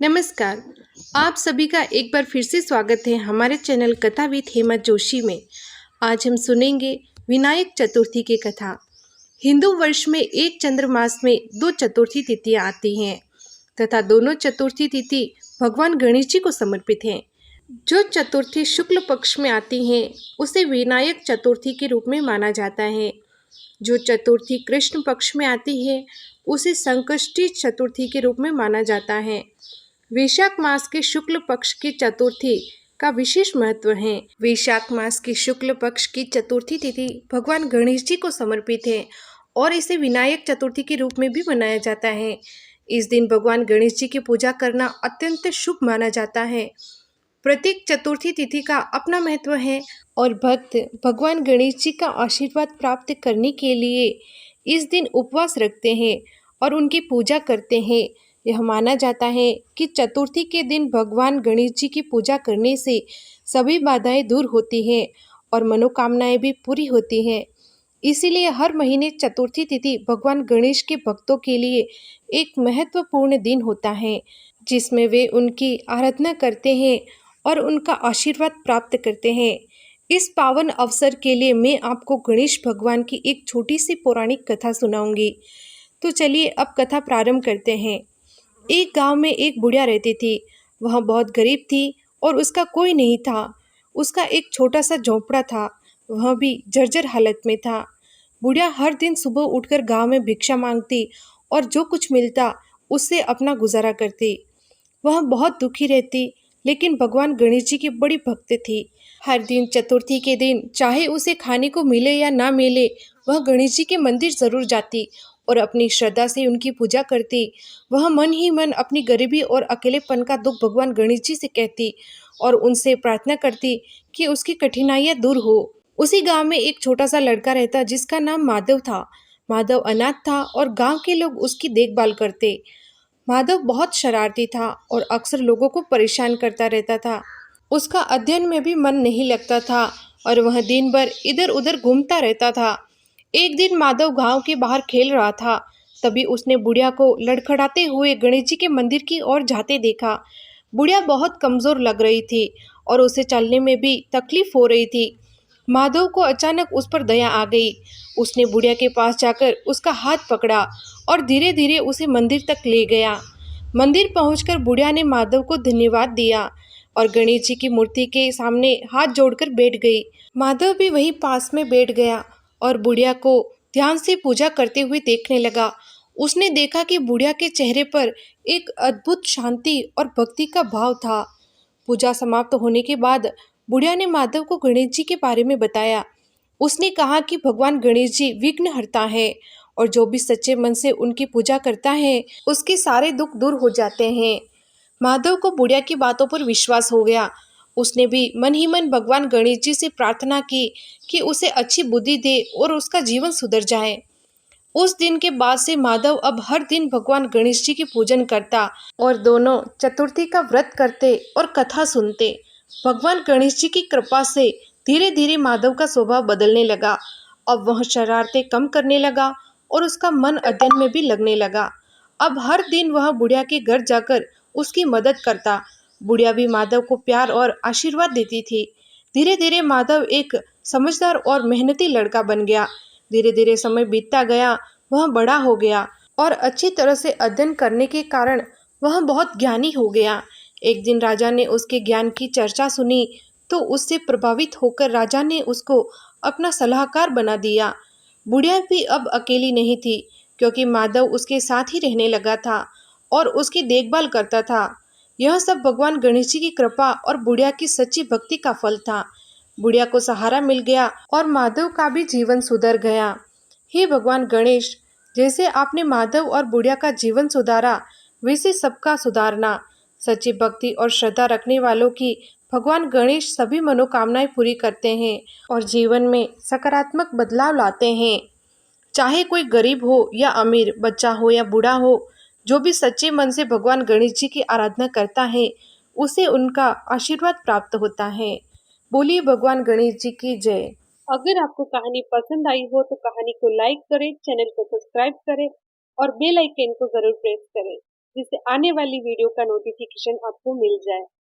नमस्कार। आप सभी का एक बार फिर से स्वागत है हमारे चैनल कथा विद हेमा जोशी में। आज हम सुनेंगे विनायक चतुर्थी की कथा। हिंदू वर्ष में एक चंद्रमास में दो चतुर्थी तिथियां आती हैं तथा दोनों चतुर्थी तिथि भगवान गणेश जी को समर्पित हैं। जो चतुर्थी शुक्ल पक्ष में आती हैं उसे विनायक चतुर्थी के रूप में माना जाता है। जो चतुर्थी कृष्ण पक्ष में आती है उसे संकष्टी चतुर्थी के रूप में माना जाता है। वैशाख मास के शुक्ल पक्ष की चतुर्थी का विशेष महत्व है। वैशाख मास की शुक्ल पक्ष की चतुर्थी तिथि भगवान गणेश जी को समर्पित है और इसे विनायक चतुर्थी के रूप में भी मनाया जाता है। इस दिन भगवान गणेश जी की पूजा करना अत्यंत शुभ माना जाता है। प्रत्येक चतुर्थी तिथि का अपना महत्व है और भक्त भगवान गणेश जी का आशीर्वाद प्राप्त करने के लिए इस दिन उपवास रखते हैं और उनकी पूजा करते हैं। यह माना जाता है कि चतुर्थी के दिन भगवान गणेश जी की पूजा करने से सभी बाधाएं दूर होती हैं और मनोकामनाएं भी पूरी होती हैं। इसीलिए हर महीने चतुर्थी तिथि भगवान गणेश के भक्तों के लिए एक महत्वपूर्ण दिन होता है, जिसमें वे उनकी आराधना करते हैं और उनका आशीर्वाद प्राप्त करते हैं। इस पावन अवसर के लिए मैं आपको गणेश भगवान की एक छोटी सी पौराणिक कथा सुनाऊंगी। तो चलिए अब कथा प्रारंभ करते हैं। एक गांव में एक बुढ़िया रहती थी। वह बहुत गरीब थी और उसका कोई नहीं था। उसका एक छोटा सा झोंपड़ा था, वह भी जर्जर हालत में था। बुढ़िया हर दिन सुबह उठकर गांव में भिक्षा मांगती और जो कुछ मिलता उससे अपना गुजारा करती। वह बहुत दुखी रहती, लेकिन भगवान गणेश जी की बड़ी भक्त थी। हर दिन चतुर्थी के दिन चाहे उसे खाने को मिले या ना मिले, वह गणेश जी के मंदिर जरूर जाती और अपनी श्रद्धा से उनकी पूजा करती। वह मन ही मन अपनी गरीबी और अकेलेपन का दुख भगवान गणेश जी से कहती और उनसे प्रार्थना करती कि उसकी कठिनाइयां दूर हो। उसी गांव में एक छोटा सा लड़का रहता जिसका नाम माधव था। माधव अनाथ था और गांव के लोग उसकी देखभाल करते। माधव बहुत शरारती था और अक्सर लोगों को परेशान करता रहता था। उसका अध्ययन में भी मन नहीं लगता था और वह दिन भर इधर उधर घूमता रहता था। एक दिन माधव गांव के बाहर खेल रहा था, तभी उसने बुढ़िया को लड़खड़ाते हुए गणेश जी के मंदिर की ओर जाते देखा। बुढ़िया बहुत कमजोर लग रही थी और उसे चलने में भी तकलीफ हो रही थी। माधव को अचानक उस पर दया आ गई। उसने बुढ़िया के पास जाकर उसका हाथ पकड़ा और धीरे धीरे उसे मंदिर तक ले गया। मंदिर पहुंचकर बुढ़िया ने माधव को धन्यवाद दिया और गणेश जी की मूर्ति के सामने हाथ जोड़कर बैठ गई। माधव भी वहीं पास में बैठ गया और बुढ़िया को ध्यान से पूजा करते हुए देखने लगा। उसने देखा कि बुढ़िया के चेहरे पर एक अद्भुत शांति और भक्ति का भाव था। पूजा समाप्त होने के बाद बुढ़िया ने माधव को गणेश जी के बारे में बताया। उसने कहा कि भगवान गणेश जी विघ्नहर्ता है और जो भी सच्चे मन से उनकी पूजा करता है उसके सारे दुख दूर हो जाते हैं। माधव को बुढ़िया की बातों पर विश्वास हो गया। उसने भी मन ही मन भगवान गणेश जी से प्रार्थना की कि उसे अच्छी बुद्धि दे और उसका जीवन सुधर जाए। उस दिन के बाद से माधव अब हर दिन भगवान गणेश जी की पूजन करता और दोनों चतुर्थी का व्रत करते और कथा सुनते। भगवान गणेश जी की कृपा से धीरे धीरे माधव का स्वभाव बदलने लगा। अब वह शरारतें कम करने लगा और उसका मन अध्ययन में भी लगने लगा। अब हर दिन वह बुढ़िया के घर जाकर उसकी मदद करता। बुढ़िया भी माधव को प्यार और आशीर्वाद देती थी। धीरे धीरे माधव एक समझदार और मेहनती लड़का बन गया। धीरे धीरे समय बीतता गया, वह बड़ा हो गया और अच्छी तरह से अध्ययन करने के कारण वह बहुत ज्ञानी हो गया। एक दिन राजा ने उसके ज्ञान की चर्चा सुनी तो उससे प्रभावित होकर राजा ने उसको अपना सलाहकार बना दिया। बुढ़िया भी अब अकेली नहीं थी, क्योंकि माधव उसके साथ ही रहने लगा था और उसकी देखभाल करता था। यह सब भगवान गणेश जी की कृपा और बुढ़िया की सच्ची भक्ति का फल था। बुढ़िया को सहारा मिल गया और माधव का भी जीवन सुधर गया। हे भगवान गणेश, जैसे आपने माधव और बुढ़िया का जीवन सुधारा, वैसे सबका सुधारना। सच्ची भक्ति और श्रद्धा रखने वालों की भगवान गणेश सभी मनोकामनाएं पूरी करते हैं और जीवन में सकारात्मक बदलाव लाते हैं। चाहे कोई गरीब हो या अमीर, बच्चा हो या बूढ़ा हो, जो भी सच्चे मन से भगवान गणेश जी की आराधना करता है उसे उनका आशीर्वाद प्राप्त होता है। बोलिए भगवान गणेश जी की जय। अगर आपको कहानी पसंद आई हो तो कहानी को लाइक करें, चैनल को सब्सक्राइब करें और बेल आइकन को जरूर प्रेस करें। जिससे आने वाली वीडियो का नोटिफिकेशन आपको मिल जाए।